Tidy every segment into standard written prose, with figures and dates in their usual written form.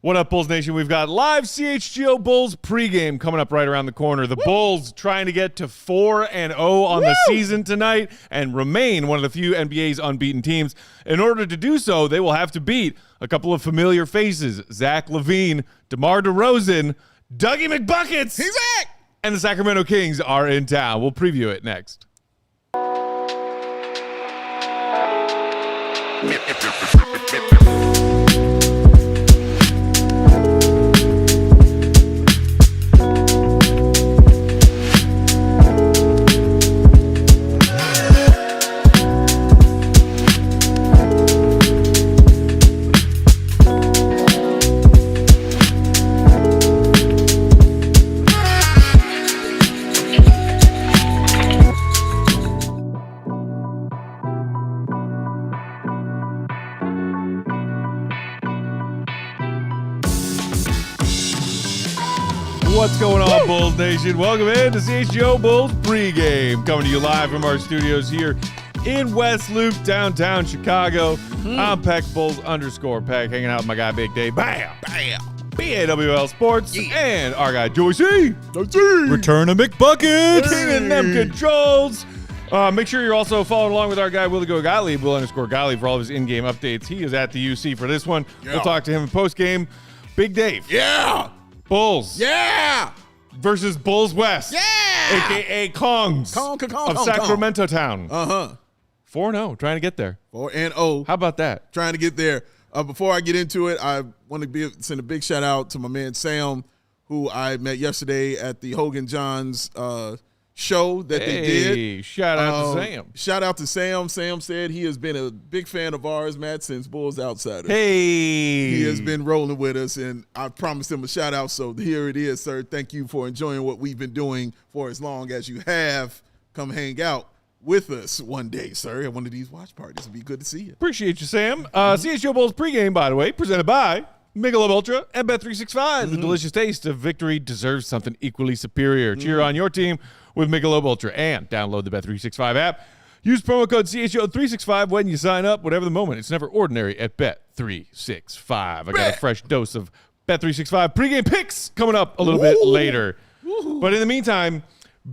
What up, Bulls Nation? We've got live CHGO Bulls pregame coming up right around the corner. The Bulls trying to get to 4-0 on the season tonight and remain one of the few NBA's unbeaten teams. In order to do so, they will have to beat a couple of familiar faces, Zach LaVine, DeMar DeRozan, Dougie McBuckets. He's back! And the Sacramento Kings are in town. We'll preview it next. What's going on, Bulls Nation? Welcome in to CHGO Bulls pregame. Coming to you live from our studios here in West Loop, downtown Chicago. I'm Peck Bulls _Peck, hanging out with my guy Big Dave. Bam! Bam! BAWL Sports and our guy Joey C. Return of McBuckets. King in them controls. Make sure you're also following along with our guy Willie Go Gottlieb, Will_Gottlieb, for all of his in-game updates. He is at the UC for this one. Yeah. We'll talk to him in post-game. Big Dave. Yeah! Bulls. Yeah! Versus Bulls West. Yeah! A.K.A. Kongs of Sacramento Town. 4-0, trying to get there. 4-0. How about that? Trying to get there. Before I get into it, I want to send a big shout out to my man Sam, who I met yesterday at the Hogan Johns show that they did. Shout out to Sam. Shout out to Sam. Sam said he has been a big fan of ours, Matt, since Bulls Outsiders. Hey. He has been rolling with us, and I promised him a shout out, so here it is, sir. Thank you for enjoying what we've been doing for as long as you have. Come hang out with us one day, sir, at one of these watch parties. It'd be good to see you. Appreciate you, Sam. CHGO Bulls pregame, by the way, presented by Michelob Ultra and Bet365. The delicious taste of victory deserves something equally superior. Cheer on your team with Michelob Ultra and download the Bet365 app. Use promo code CHGO365 when you sign up. Whatever the moment, it's never ordinary at Bet365. I got a fresh dose of Bet365 pregame picks coming up a little bit later. But in the meantime,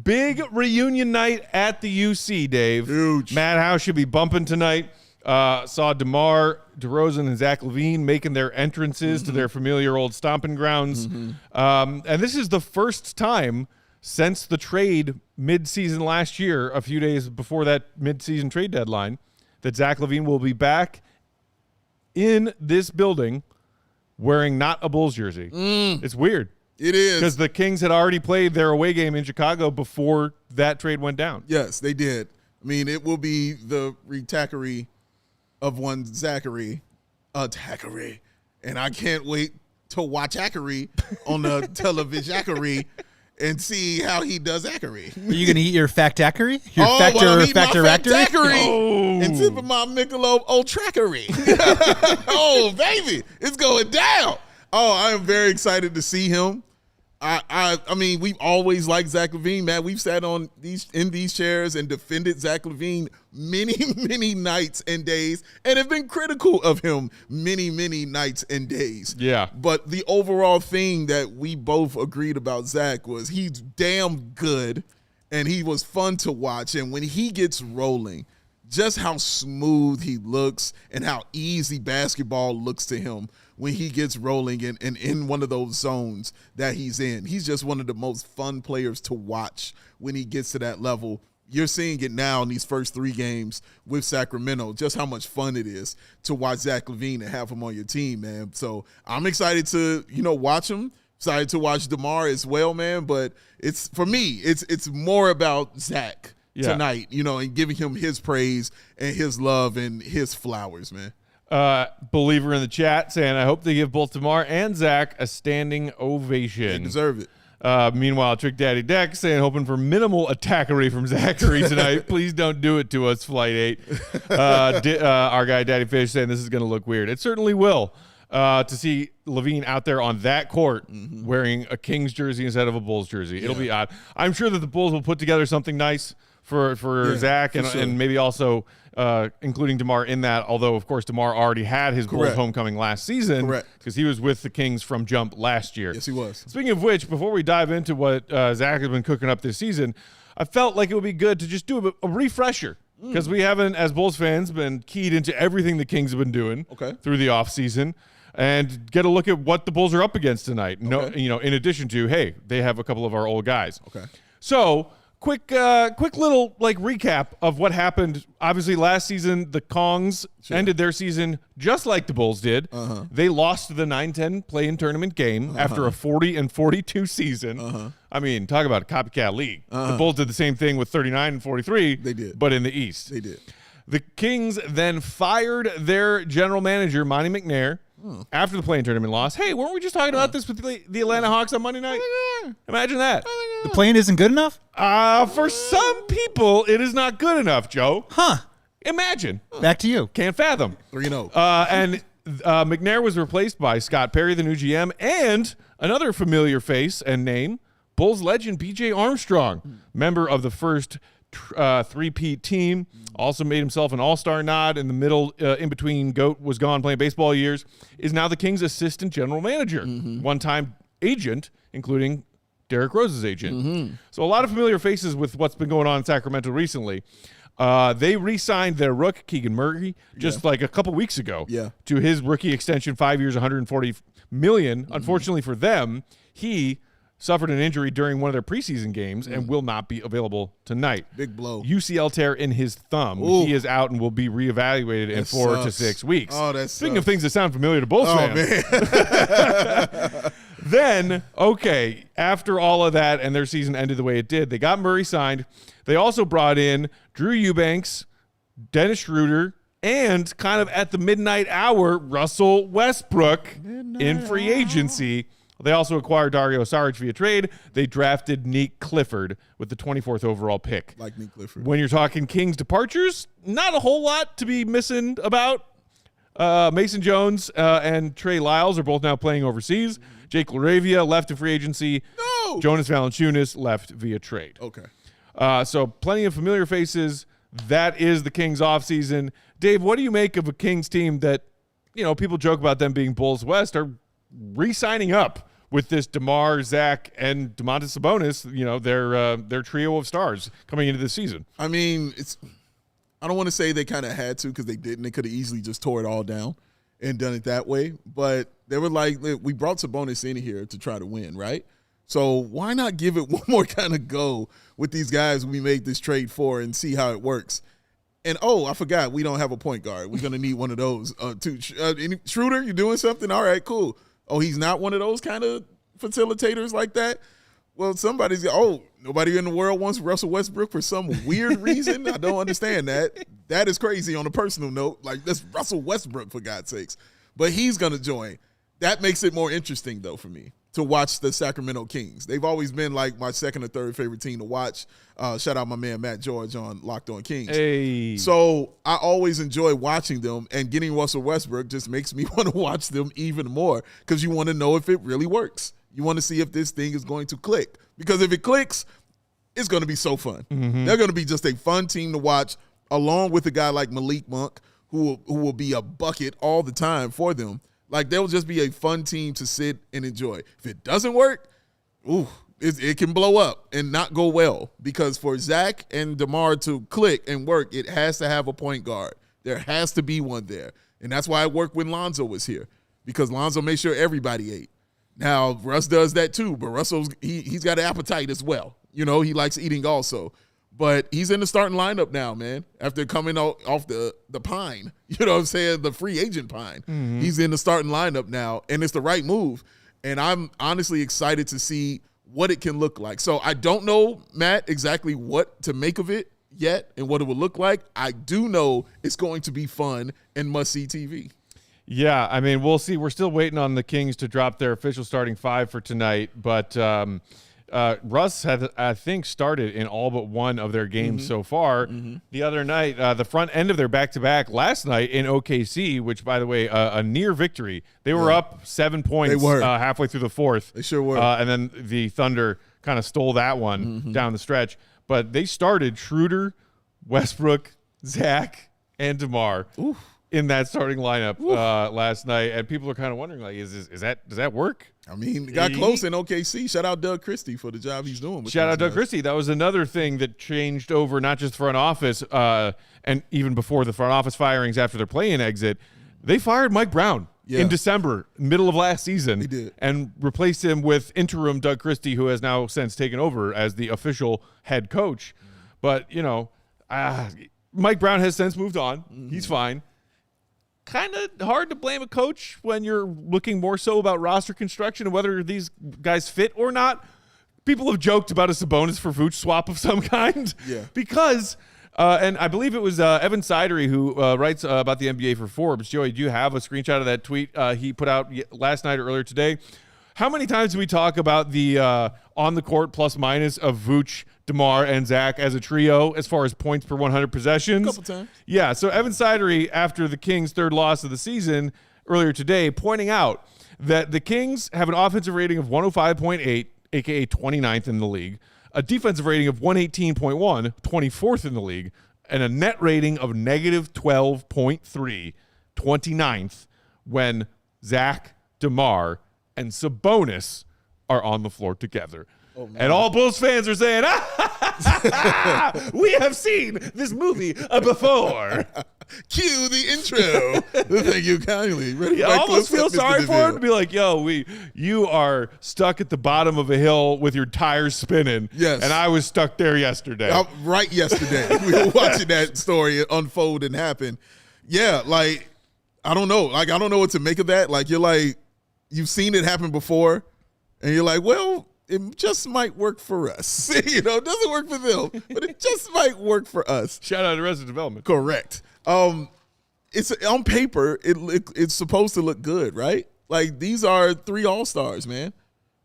big reunion night at the UC, Dave. Huge. Madhouse should be bumping tonight. Saw DeMar DeRozan and Zach LaVine making their entrances to their familiar old stomping grounds. And this is the first time since the trade mid-season last year, a few days before that mid-season trade deadline, that Zach LaVine will be back in this building wearing not a Bulls jersey. It's weird. It is. Because the Kings had already played their away game in Chicago before that trade went down. Yes, they did. I mean, it will be the retackery of one Zachary, attackery. And I can't wait to watch Zachary on the television and see how he does Zachary. Are you going to eat your factackery? Your factackery and sip of my Michelob Ultrackery. Oh, baby, it's going down. Oh, I am very excited to see him. I mean, we've always liked Zach LaVine, man. We've sat in these chairs and defended Zach LaVine many nights and days, and have been critical of him many nights and days. Yeah. But the overall thing that we both agreed about Zach was he's damn good, and he was fun to watch. And when he gets rolling, just how smooth he looks and how easy basketball looks to him when he gets rolling and in one of those zones that he's in. He's just one of the most fun players to watch when he gets to that level. You're seeing it now in these first 3 games with Sacramento, just how much fun it is to watch Zach LaVine and have him on your team, man. So I'm excited to, watch him. Excited to watch DeMar as well, man. But it's, for me, it's more about Zach tonight, and giving him his praise and his love and his flowers, man. Believer in the chat saying, I hope they give both DeMar and Zach a standing ovation. They deserve it. Meanwhile, Trick Daddy Deck saying, hoping for minimal attackery from Zachary tonight. Please don't do it to us, Flight 8. Our guy Daddy Fish saying this is going to look weird. It certainly will. To see LaVine out there on that court wearing a Kings jersey instead of a Bulls jersey. It'll be odd. I'm sure that the Bulls will put together something nice for Zach and maybe also including DeMar in that, although, of course, DeMar already had his Bulls homecoming last season because he was with the Kings from jump last year. Yes, he was. Speaking of which, before we dive into what Zach has been cooking up this season, I felt like it would be good to just do a refresher because we haven't, as Bulls fans, been keyed into everything the Kings have been doing through the offseason and get a look at what the Bulls are up against tonight. No, in addition to, hey, they have a couple of our old guys. So quick little recap of what happened. Obviously, last season the Kongs ended their season just like the Bulls did. They lost the 9-10 play-in tournament game after a 40-42 season. I mean, talk about a copycat league. The Bulls did the same thing with 39-43. They did, but in the East. They did. The Kings then fired their general manager, Monty McNair, after the play-in tournament loss. Hey, weren't we just talking about this with the Atlanta Hawks on Monday night? Imagine that. The play-in isn't good enough? For some people, it is not good enough, Joe. Imagine. Back to you. Can't fathom. 3-0. And McNair was replaced by Scott Perry, the new GM, and another familiar face and name, Bulls legend B.J. Armstrong, member of the first three-peat team, also made himself an all-star nod in the middle, in between GOAT was gone playing baseball years, is now the Kings' assistant general manager, one-time agent, including Derrick Rose's agent. So a lot of familiar faces with what's been going on in Sacramento recently. They re-signed their rook, Keegan Murray, just like a couple weeks ago to his rookie extension, 5 years, $140 million. Unfortunately for them, he suffered an injury during one of their preseason games and will not be available tonight. Big blow. UCL tear in his thumb. Ooh. He is out and will be reevaluated in 4 to 6 weeks. Oh, that's Speaking of things that sound familiar to Bulls fans. Man. Then, after all of that and their season ended the way it did, they got Murray signed. They also brought in Drew Eubanks, Dennis Schroeder, and kind of at the midnight hour, Russell Westbrook in free agency. They also acquired Dario Saric via trade. They drafted Nick Clifford with the 24th overall pick. Like Nick Clifford. When you're talking Kings departures, not a whole lot to be missing about. Mason Jones and Trey Lyles are both now playing overseas. Jake LaRavia left in free agency. No! Jonas Valanciunas left via trade. So plenty of familiar faces. That is the Kings offseason. Dave, what do you make of a Kings team that, people joke about them being Bulls West, are re-signing up with this DeMar, Zach, and Domantas Sabonis, their trio of stars coming into the season? I mean, I don't want to say they kind of had to because they didn't. They could have easily just tore it all down and done it that way. But they were like, we brought Sabonis in here to try to win, right? So why not give it one more kind of go with these guys we made this trade for and see how it works? And, I forgot, we don't have a point guard. We're going to need one of those. Schroeder, you doing something? All right, cool. Oh, he's not one of those kind of facilitators like that? Well, nobody in the world wants Russell Westbrook for some weird reason. I don't understand that. That is crazy on a personal note. Like, that's Russell Westbrook, for God's sakes. But he's going to join. That makes it more interesting, though, for me to watch the Sacramento Kings. They've always been, like, my second or third favorite team to watch. Shout out my man Matt George on Locked On Kings. Hey. So I always enjoy watching them, and getting Russell Westbrook just makes me want to watch them even more because you want to know if it really works. You want to see if this thing is going to click. Because if it clicks, it's going to be so fun. They're going to be just a fun team to watch, along with a guy like Malik Monk, who will be a bucket all the time for them. Like, they'll just be a fun team to sit and enjoy. If it doesn't work, it can blow up and not go well. Because for Zach and DeMar to click and work, it has to have a point guard. There has to be one there. And that's why it worked when Lonzo was here. Because Lonzo made sure everybody ate. Now, Russ does that too, but Russell's he's got an appetite as well. He likes eating also. But he's in the starting lineup now, man, after coming off the pine. You know what I'm saying? The free agent pine. He's in the starting lineup now, and it's the right move. And I'm honestly excited to see what it can look like. So I don't know, Matt, exactly what to make of it yet and what it will look like. I do know it's going to be fun and must-see TV. Yeah, I mean, we'll see. We're still waiting on the Kings to drop their official starting five for tonight, but Russ had, I think, started in all but one of their games so far. The other night, the front end of their back-to-back last night in OKC, which, by the way, a near victory. They were up 7 points halfway through the fourth. They sure were. And then the Thunder kind of stole that one down the stretch. but they started Schroeder, Westbrook, Zach, and DeMar in that starting lineup last night, and people are kind of wondering, like, does that work? I mean, it got close in OKC. Shout out Doug Christie for the job he's doing. Shout out Doug Christie. That was another thing that changed over not just front office, and even before the front office firings after their play-in exit, they fired Mike Brown in December, middle of last season, They did. and replaced him with interim Doug Christie, who has now since taken over as the official head coach. But, you know, Mike Brown has since moved on. He's fine. Kind of hard to blame a coach when you're looking more so about roster construction and whether these guys fit or not. People have joked about a Sabonis for Vooch swap of some kind. Yeah. Because, and I believe it was Evan Sidery who writes about the NBA for Forbes. Joey, do you have a screenshot of that tweet he put out last night or earlier today? How many times do we talk about the on-the-court plus-minus of Vooch, DeMar, and Zach as a trio as far as points per 100 possessions? A couple times. Yeah, so Evan Sidery, after the Kings' third loss of the season earlier today, pointing out that the Kings have an offensive rating of 105.8, a.k.a. 29th in the league, a defensive rating of 118.1, 24th in the league, and a net rating of negative 12.3, 29th, when Zach, DeMar, and Sabonis are on the floor together. And all Bulls fans are saying, we have seen this movie before. Cue the intro. Thank you kindly. Ready? I almost feel sorry for him to be like, yo, you are stuck at the bottom of a hill with your tires spinning. Yes. And I was stuck there yesterday. Right yesterday. We were watching that story unfold and happen. Yeah, like, I don't know. Like, I don't know what to make of that. Like, you're like, you've seen it happen before, and you're like, well, it just might work for us. You know, it doesn't work for them, but it just might work for us. Shout out to Resident Development. Correct. It's on paper, it's supposed to look good, right? Like, these are 3 all-stars, man.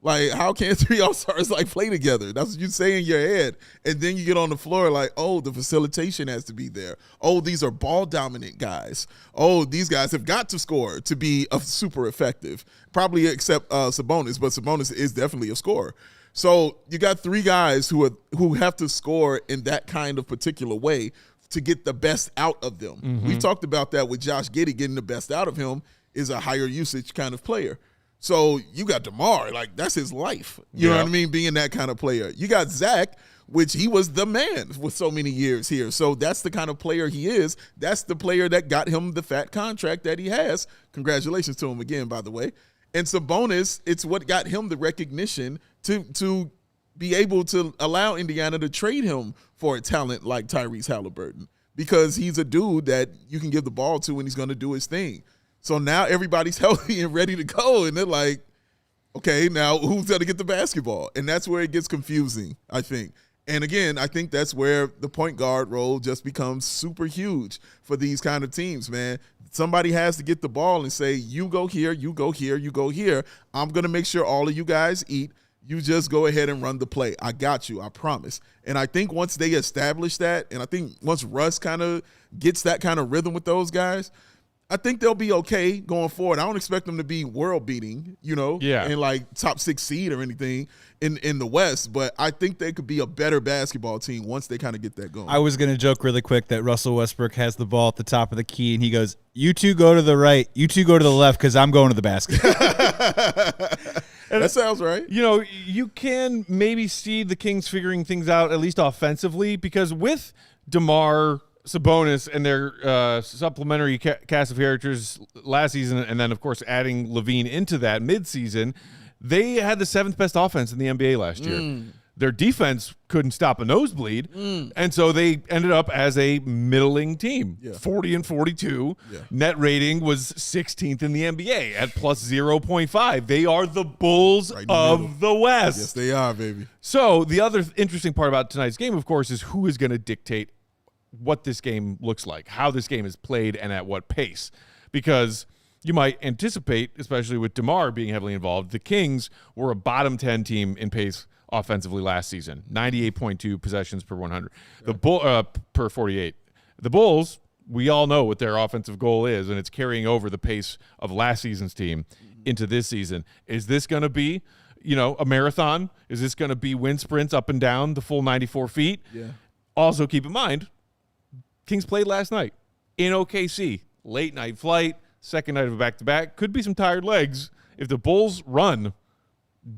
Like, how can 3 all-stars like play together? That's what you say in your head. And then you get on the floor like, oh, the facilitation has to be there. Oh, these are ball-dominant guys. Oh, these guys have got to score to be super effective. Probably except Sabonis, but Sabonis is definitely a scorer. So you got 3 guys who have to score in that kind of particular way to get the best out of them. Mm-hmm. We've talked about that with Josh Giddey. Getting the best out of him is a higher usage kind of player. So you got DeMar, like, that's his life. You know what I mean? Being that kind of player. You got Zach, which he was the man with so many years here. So that's the kind of player he is. That's the player that got him the fat contract that he has. Congratulations to him again, by the way. And Sabonis, it's what got him the recognition to be able to allow Indiana to trade him for a talent like Tyrese Halliburton, because he's a dude that you can give the ball to and he's going to do his thing. So now everybody's healthy and ready to go, and they're like, okay, now who's going to get the basketball? And that's where it gets confusing, I think. And again, I think that's where the point guard role just becomes super huge for these kind of teams, man. Somebody has to get the ball and say, you go here, you go here, you go here. I'm going to make sure all of you guys eat. You just go ahead and run the play. I got you, I promise. And I think once they establish that, and I think once Russ kind of gets that kind of rhythm with those guys, I think they'll be okay going forward. I don't expect them to be world-beating, you know, and like top 6 seed or anything in the West, but I think they could be a better basketball team once they kind of get that going. I was going to joke really quick that Russell Westbrook has the ball at the top of the key, and he goes, you 2 go to the right, you 2 go to the left, because I'm going to the basket. That sounds right. You know, you can maybe see the Kings figuring things out, at least offensively, because with DeMar, Sabonis, and their supplementary cast of characters last season, and then, of course, adding LaVine into that midseason, they had the 7th best offense in the NBA last year. Their defense couldn't stop a nosebleed, and so they ended up as a middling team, 40-42. Net rating was 16th in the NBA at plus 0.5. They are the Bulls of the West. Yes, they are, baby. So the other interesting part about tonight's game, of course, is who is going to dictate what this game looks like, how this game is played, and at what pace. Because you might anticipate, especially with DeMar being heavily involved, the Kings were a bottom 10 team in pace offensively last season, 98.2 possessions per 100, per 48. The Bulls, we all know what their offensive goal is, and it's carrying over the pace of last season's team. into this season. Is this going to be, a marathon? Is this going to be wind sprints up and down the full 94 feet? Yeah. Also, keep in mind, Kings played last night in OKC. Late night flight, second night of a back-to-back. Could be some tired legs. If the Bulls run,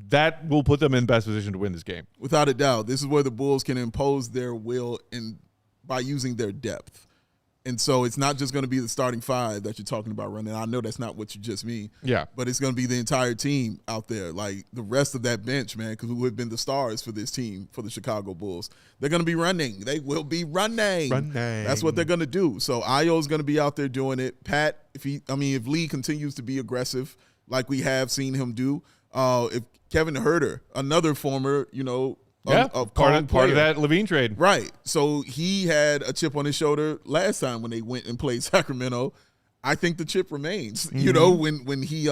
that will put them in best position to win this game. Without a doubt, this is where the Bulls can impose their will by using their depth. And so it's not just going to be the starting five that you're talking about running. I know that's not what you just mean. Yeah. But it's going to be the entire team out there, like the rest of that bench, man, because who have been the stars for this team, for the Chicago Bulls. They're going to be running. They will be running. That's what they're going to do. So Ayo's going to be out there doing it. Pat, if Lee continues to be aggressive like we have seen him do, if Kevin Huerter, another former, part of that LaVine trade. Right. So he had a chip on his shoulder last time when they went and played Sacramento. I think the chip remains, when he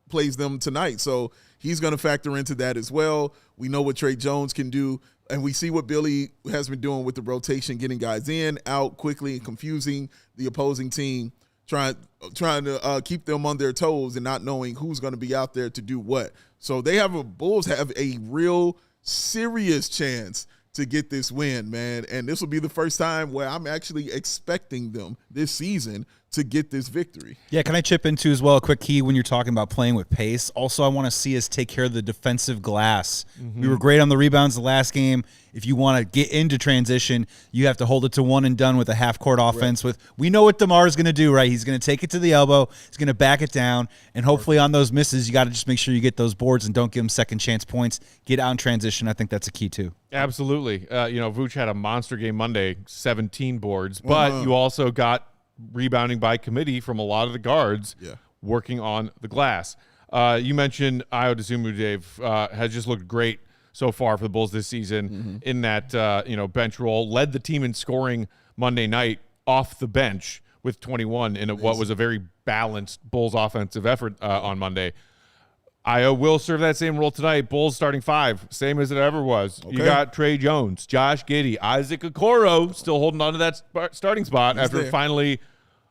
plays them tonight. So he's going to factor into that as well. We know what Trey Jones can do, and we see what Billy has been doing with the rotation, getting guys in, out quickly, and confusing the opposing team, trying to keep them on their toes and not knowing who's going to be out there to do what. So Bulls have a real serious chance to get this win, man. And this will be the first time where I'm actually expecting them this season to get this victory. Yeah, can I chip in too as well? A quick key when you're talking about playing with pace. Also, I want to see us take care of the defensive glass. We were great on the rebounds the last game. If you want to get into transition, you have to hold it to one and done with a half-court offense. We know what DeMar is going to do, right? He's going to take it to the elbow. He's going to back it down. And hopefully on those misses, you got to just make sure you get those boards and don't give them second chance points. Get out in transition. I think that's a key too. Absolutely. Vooch had a monster game Monday, 17 boards. But you also got rebounding by committee from a lot of the guards working on the glass. You mentioned Ayo Dosunmu, Dave, has just looked great so far for the Bulls this season in that bench role. Led the team in scoring Monday night off the bench with 21 in what was a very balanced Bulls offensive effort on Monday. Ayo will serve that same role tonight. Bulls starting five, same as it ever was. Okay. You got Trey Jones, Josh Giddey, Isaac Okoro still holding on to that starting spot after finally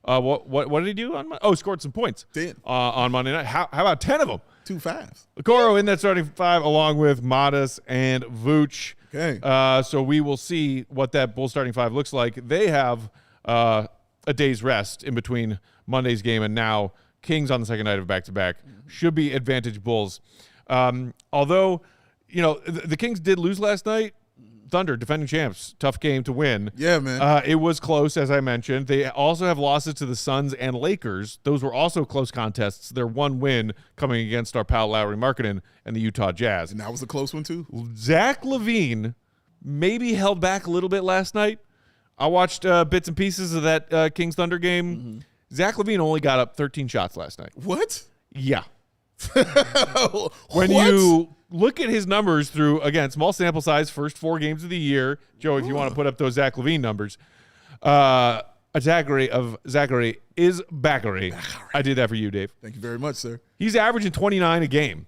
what did he do on Monday? Oh, scored some points on Monday night. How about 10 of them? 2 fouls. Okoro in that starting five along with Madison and Vooch. Okay. So we will see what that Bulls starting five looks like. They have a day's rest in between Monday's game and now. Kings on the second night of back-to-back should be advantage Bulls. Although, the Kings did lose last night. Thunder, defending champs, tough game to win. Yeah, man. It was close, as I mentioned. They also have losses to the Suns and Lakers. Those were also close contests. Their one win coming against our pal Lauri Markkanen and the Utah Jazz. And that was a close one, too. Zach LaVine maybe held back a little bit last night. I watched bits and pieces of that Kings Thunder game. Zach LaVine only got up 13 shots last night. What? Yeah. When you look at his numbers through, again, small sample size, first 4 games of the year. Joe, if you want to put up those Zach LaVine numbers. A Zachary of Zachary is Backery. I did that for you, Dave. Thank you very much, sir. He's averaging 29 a game.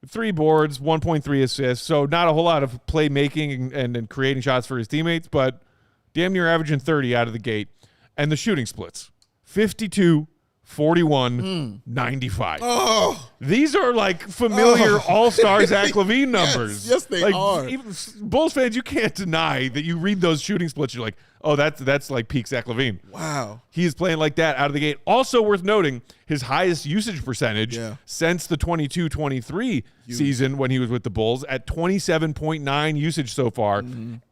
3 boards, 1.3 assists. So not a whole lot of playmaking and creating shots for his teammates, but damn near averaging 30 out of the gate. And the shooting splits. 52, 41, 95. Oh. These are like familiar all-star Zach LaVine numbers. Yes, they are. Even Bulls fans, you can't deny that you read those shooting splits. You're like, oh, that's like peak Zach LaVine. Wow. He is playing like that out of the gate. Also worth noting, his highest usage percentage since the 22-23 season when he was with the Bulls at 27.9 usage so far.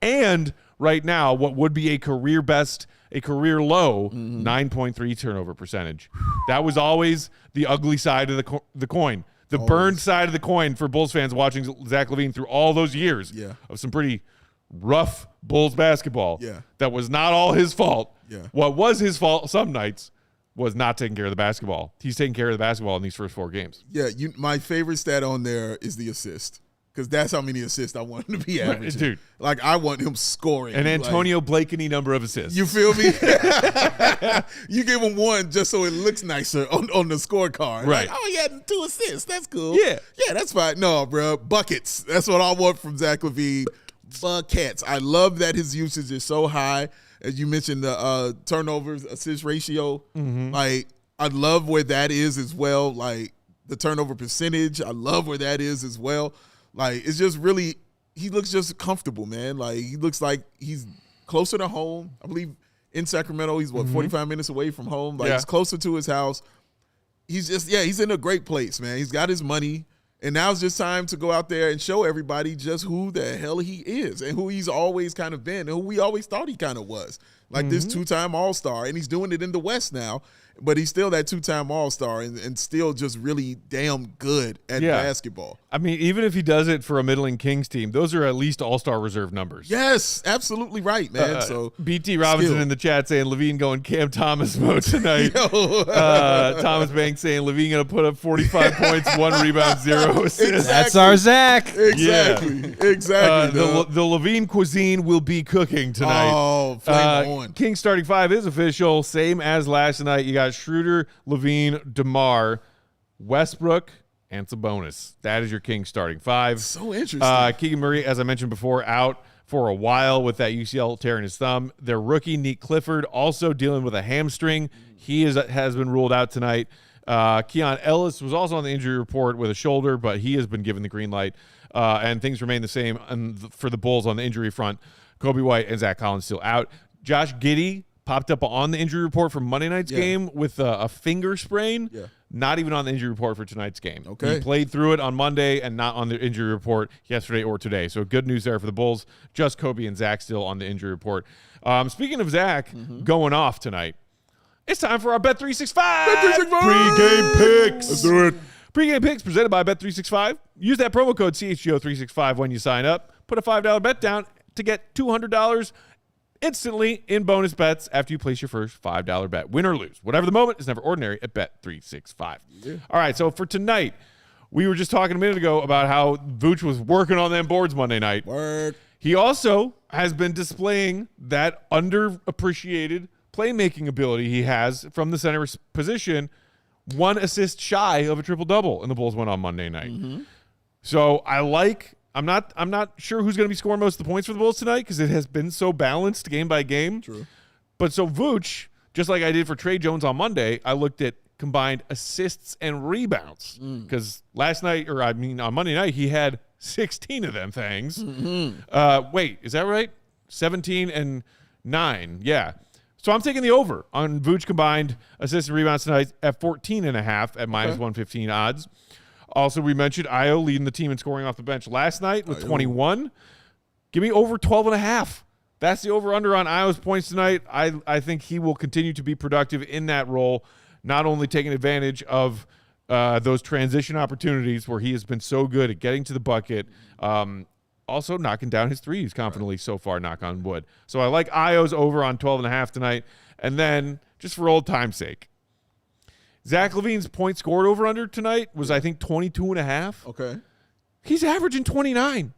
And right now, what would be a career best, a career low, 9.3 turnover percentage. That was always the ugly side of the coin, the burned side of the coin for Bulls fans watching Zach LaVine through all those years of some pretty rough Bulls basketball. That was not all his fault. What was his fault some nights was not taking care of the basketball. He's taking care of the basketball in these first 4 games. Yeah, my favorite stat on there is the assist. Because that's how many assists I want him to be averaging. Dude. Like, I want him scoring. An Antonio Blakeney number of assists. You feel me? You give him 1 just so it looks nicer on the scorecard. Right. Like, oh, he had 2 assists. That's cool. Yeah. Yeah, that's fine. No, bro. Buckets. That's what I want from Zach LaVine. Buckets. I love that his usage is so high. As you mentioned, the turnovers, assist ratio. Like, I love where that is as well. Like, the turnover percentage. I love where that is as well. Like, it's just really, he looks just comfortable, man. Like, he looks like he's closer to home. I believe in Sacramento, he's 45 minutes away from home. Like, he's closer to his house. He's just, he's in a great place, man. He's got his money. And now it's just time to go out there and show everybody just who the hell he is and who he's always kind of been and who we always thought he kind of was. Like this two-time All-Star. And he's doing it in the West now. But he's still that two-time All-Star and still just really damn good at basketball. I mean, even if he does it for a middling Kings team, those are at least All-Star reserve numbers. Yes, absolutely right, man. So BT Robinson in the chat saying LaVine going Cam Thomas mode tonight. Thomas Banks saying LaVine going to put up 45 points, 1 rebound, 0 assists. Exactly. That's our Zach. Exactly. Exactly. The LaVine cuisine will be cooking tonight. Oh, flame on. Kings starting 5 is official, same as last night. You got Schroeder, LaVine, DeMar, Westbrook, and Sabonis. That is your Kings starting 5. So interesting. Keegan Murray, as I mentioned before, out for a while with that UCL tear in his thumb. Their rookie, Neek Clifford, also dealing with a hamstring. He has been ruled out tonight. Keon Ellis was also on the injury report with a shoulder, but he has been given the green light. And things remain the same for the Bulls on the injury front. Kobe White and Zach Collins still out. Josh Giddey popped up on the injury report for Monday night's game with a finger sprain. Yeah. Not even on the injury report for tonight's game. Okay. He played through it on Monday and not on the injury report yesterday or today. So good news there for the Bulls. Just Kobe and Zach still on the injury report. Speaking of Zach going off tonight, it's time for our Bet365 Pregame Picks. Let's do it. Pregame Picks presented by Bet365. Use that promo code CHGO365 when you sign up. Put a $5 bet down to get $200 instantly in bonus bets after you place your first $5 bet. Win or lose. Whatever the moment is never ordinary at Bet365. Yeah. All right, so for tonight, we were just talking a minute ago about how Vooch was working on them boards Monday night. Work. He also has been displaying that underappreciated playmaking ability he has from the center position, 1 assist shy of a triple-double, and the Bulls went on Monday night. So I'm not sure who's going to be scoring most of the points for the Bulls tonight because it has been so balanced game by game. True. But so Vooch, just like I did for Trey Jones on Monday, I looked at combined assists and rebounds because on Monday night, he had 16 of them things. Wait, is that right? 17 and 9. Yeah. So I'm taking the over on Vooch combined assists and rebounds tonight at 14.5 at minus 115 odds. Also, we mentioned Io leading the team in scoring off the bench last night with 21. Give me over 12.5. That's the over-under on Io's points tonight. I think he will continue to be productive in that role, not only taking advantage of those transition opportunities where he has been so good at getting to the bucket, also knocking down his threes confidently so far, knock on wood. So I like Io's over on 12.5 tonight. And then, just for old time's sake, Zach LaVine's point scored over-under tonight was, I think, 22.5. Okay. He's averaging 29.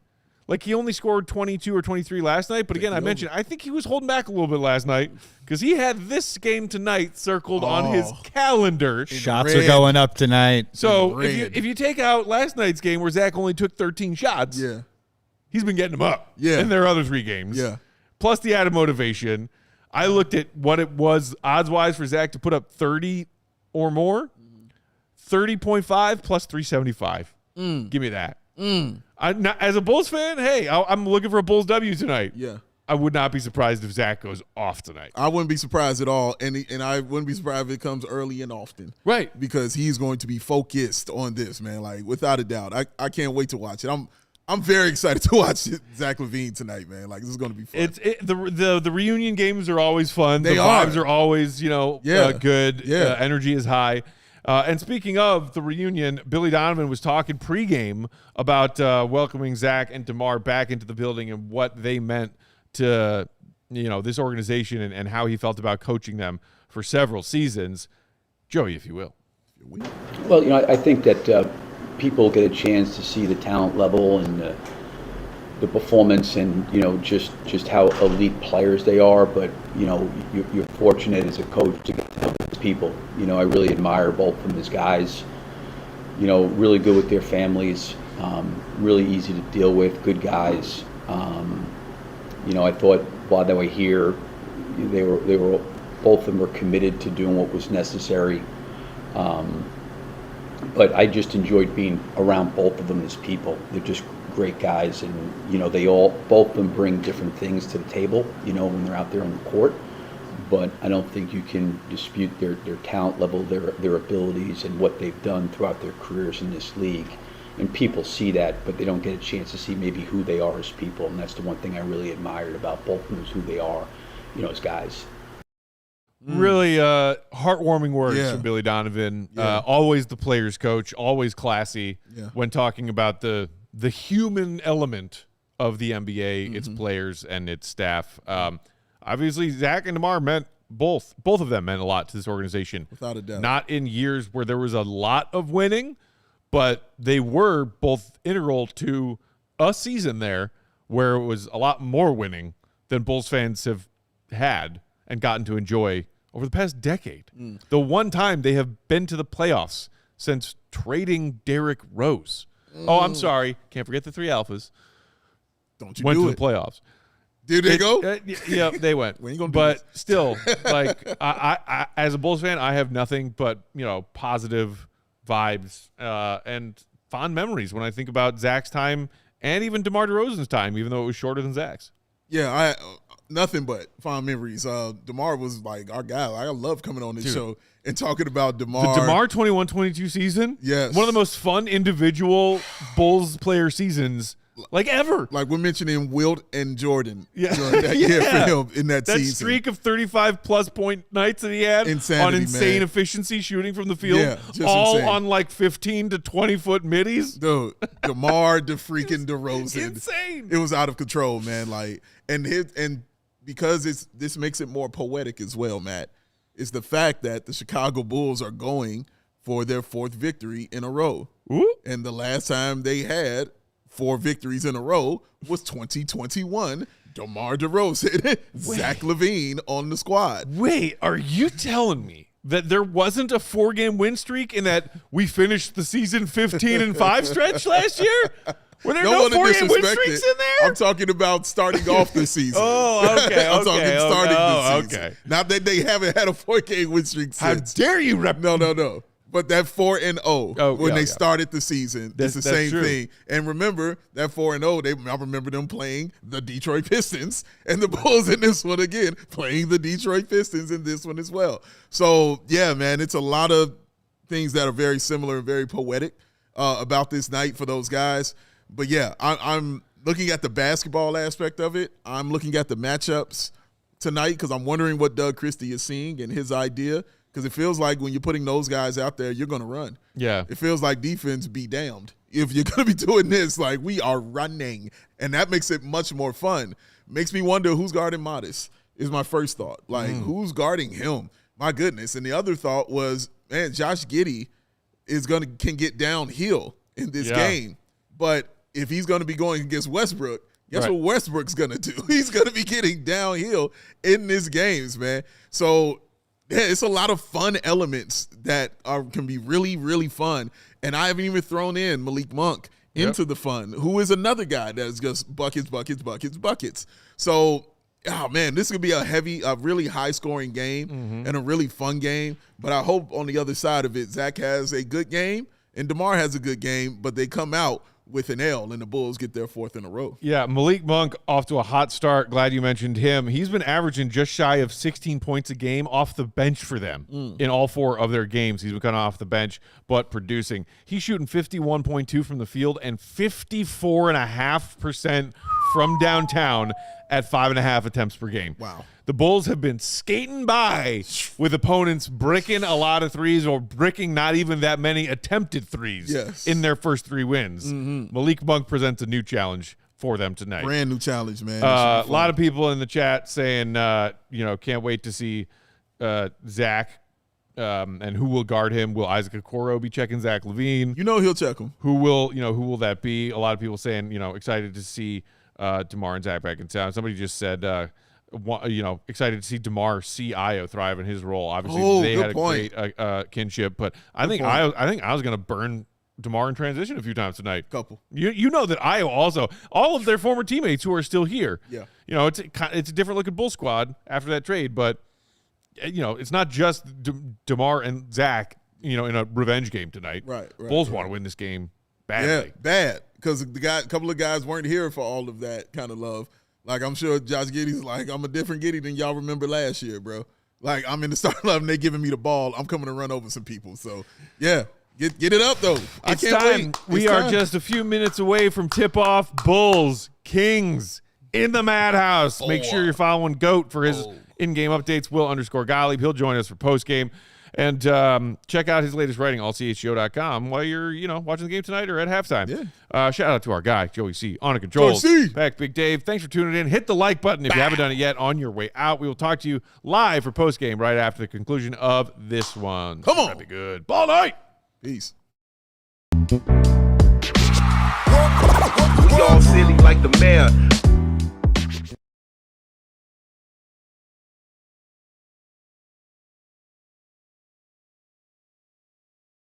Like, he only scored 22 or 23 last night. But, again, I mentioned, I think he was holding back a little bit last night because he had this game tonight circled on his calendar. Shots are going up tonight. So, if you take out last night's game where Zach only took 13 shots, he's been getting them up in their other 3 games. Yeah. Plus the added motivation. I looked at what it was odds-wise for Zach to put up 30 or more. 30.5 plus 375. Give me that. As a Bulls fan, hey, I'm looking for a Bulls W tonight. Yeah. I would not be surprised if Zach goes off tonight. I wouldn't be surprised at all, and I wouldn't be surprised if it comes early and often. Right. Because he's going to be focused on this, man, like, without a doubt. I can't wait to watch it. I'm very excited to watch Zach LaVine tonight, man. Like, this is going to be fun. The reunion games are always fun. The vibes are always, good. Yeah. Energy is high. And speaking of the reunion, Billy Donovan was talking pregame about welcoming Zach and DeMar back into the building and what they meant to, this organization and how he felt about coaching them for several seasons. Joey, if you will. Well, I think that people get a chance to see the talent level and the performance and, just how elite players they are. But, you're fortunate as a coach to get to know these people. I really admire both of them as guys, really good with their families, really easy to deal with, good guys. I thought while they were here, they were both of them were committed to doing what was necessary. But I just enjoyed being around both of them as people. They're just great guys, and both of them bring different things to the table. When they're out there on the court. But I don't think you can dispute their talent level, their abilities, and what they've done throughout their careers in this league. And people see that, but they don't get a chance to see maybe who they are as people. And that's the one thing I really admired about both of them, is who they are, as guys. Really heartwarming words from Billy Donovan. Always the player's coach, always classy when talking about the human element of the NBA, its players and its staff. Obviously, Zach and DeMar meant both of them meant a lot to this organization. Without a doubt. Not in years where there was a lot of winning, but they were both integral to a season there where it was a lot more winning than Bulls fans have had and gotten to enjoy over the past decade. The one time they have been to the playoffs since trading Derrick Rose. Oh, I'm sorry. Can't forget the three alphas. Don't you went do to it. the playoffs. Did they go? Yeah, they went. We ain't gonna do but still, like I as a Bulls fan, I have nothing but positive vibes and fond memories when I think about Zach's time and even DeMar DeRozan's time, even though it was shorter than Zach's. Yeah, nothing but fond memories. DeMar was like our guy. I love coming on this show and talking about DeMar. The DeMar 21-22 season, yes, one of the most fun individual Bulls player seasons like ever. Like we're mentioning Wilt and Jordan during that year for him in that season. That streak of 35-plus point nights that he had Insanity, on insane man. efficiency shooting from the field, just all insane. on like 15 to 20-foot middies. Dude, DeMar freaking DeRozan. Insane. It was out of control, man. Like, and because this makes it more poetic as well, Matt, is the fact that the Chicago Bulls are going for their 4th victory in a row. Ooh. And the last time they had 4 victories in a row was 2021. DeMar DeRozan, Zach LaVine on the squad. Wait, are you telling me that there wasn't a 4-game win streak and that we finished the season 15-5 stretch last year? Were there no 4-game win streaks in there? I'm talking about starting off the season. Oh, okay. I'm talking starting the season. Okay. Not that they haven't had a 4-game win streak since. How dare you No. But that 4-0 when they started the season, it's the same thing. And remember that 4-0, I remember them playing the Detroit Pistons, and the Bulls in this one again playing the Detroit Pistons in this one as well. So yeah, man, it's a lot of things that are very similar and very poetic about this night for those guys. But yeah, I'm looking at the basketball aspect of it. I'm looking at the matchups tonight because I'm wondering what Doug Christie is seeing and his idea. Because it feels like when you're putting those guys out there, you're going to run. Yeah. It feels like defense be damned. If you're going to be doing this, like we are running. And that makes it much more fun. Makes me wonder who's guarding Modest is my first thought. Like, who's guarding him? My goodness. And the other thought was, man, Josh Giddey can get downhill in this game. But if he's going to be going against Westbrook, guess what Westbrook's going to do? He's going to be getting downhill in this games, man. So, yeah, it's a lot of fun elements that can be really, really fun. And I haven't even thrown in Malik Monk into the fun, who is another guy that is just buckets. So, oh, man, this could be a really high-scoring game and a really fun game. But I hope on the other side of it, Zach has a good game and DeMar has a good game, but they come out with an L, and the Bulls get their 4th in a row. Yeah, Malik Monk off to a hot start. Glad you mentioned him. He's been averaging just shy of 16 points a game off the bench for them in all 4 of their games. He's been coming off the bench, but producing. He's shooting 51.2 from the field and 54.5% from downtown at 5.5 attempts per game. Wow. The Bulls have been skating by with opponents bricking a lot of threes or bricking not even that many attempted threes in their first 3 wins. Malik Monk presents a new challenge for them tonight. Brand new challenge, man. A lot of people in the chat saying, can't wait to see Zach and who will guard him. Will Isaac Okoro be checking Zach LaVine? He'll check him. Who will that be? A lot of people saying, excited to see DeMar and Zach back in town. Somebody just said, excited to see DeMar see Io thrive in his role. Obviously, they had a great kinship, but I think Io's going to burn DeMar in transition a few times tonight. Couple. You know that Io also, all of their former teammates who are still here. Yeah. It's a different looking Bull squad after that trade, but it's not just DeMar and Zach in a revenge game tonight. Right. Bulls want to win this game badly. Yeah, bad. Because a couple of guys weren't here for all of that kind of love. Like, I'm sure Josh Giddey's like, I'm a different Giddey than y'all remember last year, bro. Like, I'm in the starting lineup and they giving me the ball. I'm coming to run over some people. So, yeah, get it up, though. I It's can't time. wait. We It's are time. just a few minutes away from tip-off. Bulls, Kings in the Madhouse. Make sure you're following GOAT for his in-game updates. Will_Gottlieb. He'll join us for post-game. And check out his latest writing, allchgo.com, while you're, watching the game tonight or at halftime. Yeah. Shout out to our guy, Joey C. on the controls. Joey C. Peck, Big Dave. Thanks for tuning in. Hit the like button if you haven't done it yet on your way out. We will talk to you live for post-game right after the conclusion of this one. Come on. That'd be good. Ball night. Peace. We all silly like the mayor.